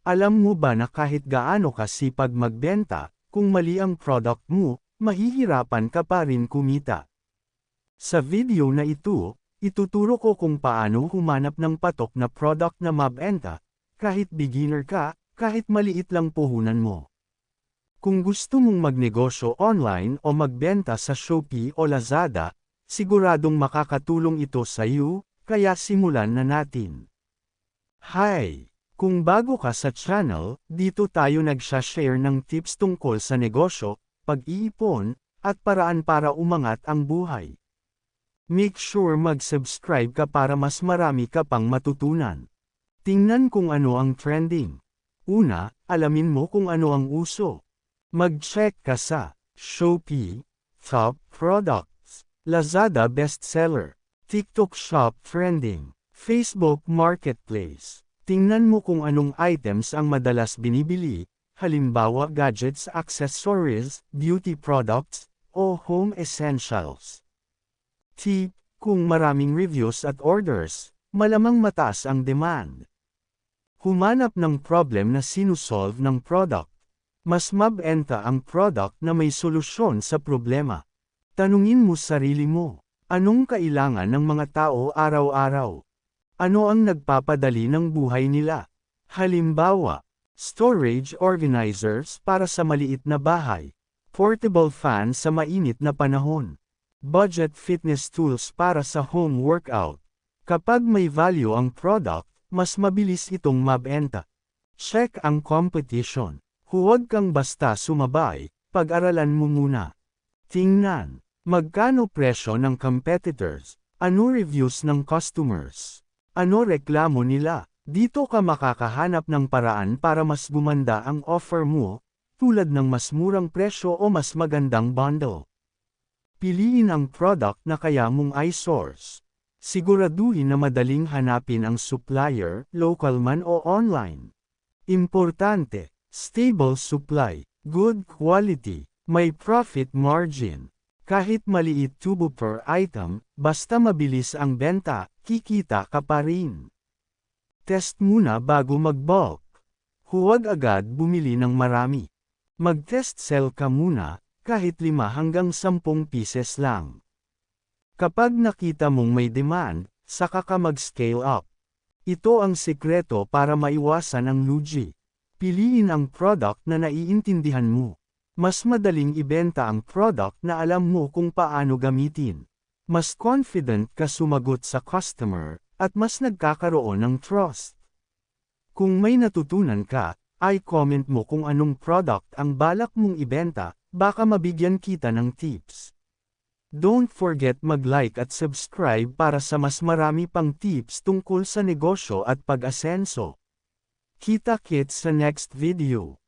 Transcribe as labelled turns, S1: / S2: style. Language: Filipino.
S1: Alam mo ba na kahit gaano ka sipag magbenta, kung mali ang product mo, mahihirapan ka pa rin kumita. Sa video na ito, ituturo ko kung paano humanap ng patok na product na mabenta, kahit beginner ka, kahit maliit lang puhunan mo. Kung gusto mong magnegosyo online o magbenta sa Shopee o Lazada, siguradong makakatulong ito sa iyo, kaya simulan na natin. Hi! Kung bago ka sa channel, dito tayo nagsha-share ng tips tungkol sa negosyo, pag-iipon, at paraan para umangat ang buhay. Make sure mag-subscribe ka para mas marami ka pang matutunan. Tingnan kung ano ang trending. Una, alamin mo kung ano ang uso. Mag-check ka sa Shopee, Top Products, Lazada Bestseller, TikTok Shop Trending, Facebook Marketplace. Tingnan mo kung anong items ang madalas binibili, halimbawa gadgets, accessories, beauty products, o home essentials. Tip, kung maraming reviews at orders, malamang mataas ang demand. Humanap ng problem na sinusolve ng product. Mas mabenta ang product na may solusyon sa problema. Tanungin mo sarili mo, anong kailangan ng mga tao araw-araw? Ano ang nagpapadali ng buhay nila? Halimbawa, storage organizers para sa maliit na bahay, portable fan sa mainit na panahon, budget fitness tools para sa home workout. Kapag may value ang product, mas mabilis itong mabenta. Check ang competition. Huwag kang basta sumabay, pag-aralan mo muna. Tingnan, magkano presyo ng competitors, ano reviews ng customers. Ano reklamo nila? Dito ka makakahanap ng paraan para mas gumanda ang offer mo, tulad ng mas murang presyo o mas magandang bundle. Piliin ang product na kaya mong i-source. Siguraduhin na madaling hanapin ang supplier, local man o online. Importante, stable supply, good quality, may profit margin. Kahit maliit tubo per item, basta mabilis ang benta, kikita ka pa rin. Test muna bago mag-bulk. Huwag agad bumili ng marami. Mag-test sell ka muna, kahit 5 hanggang 10 pieces lang. Kapag nakita mong may demand, saka ka mag-scale up. Ito ang sikreto para maiwasan ang lugi. Piliin ang product na naiintindihan mo. Mas madaling ibenta ang product na alam mo kung paano gamitin. Mas confident ka sumagot sa customer, at mas nagkakaroon ng trust. Kung may natutunan ka, i-comment mo kung anong product ang balak mong ibenta, baka mabigyan kita ng tips. Don't forget mag-like at subscribe para sa mas marami pang tips tungkol sa negosyo at pag-asenso. Kita-kits sa next video.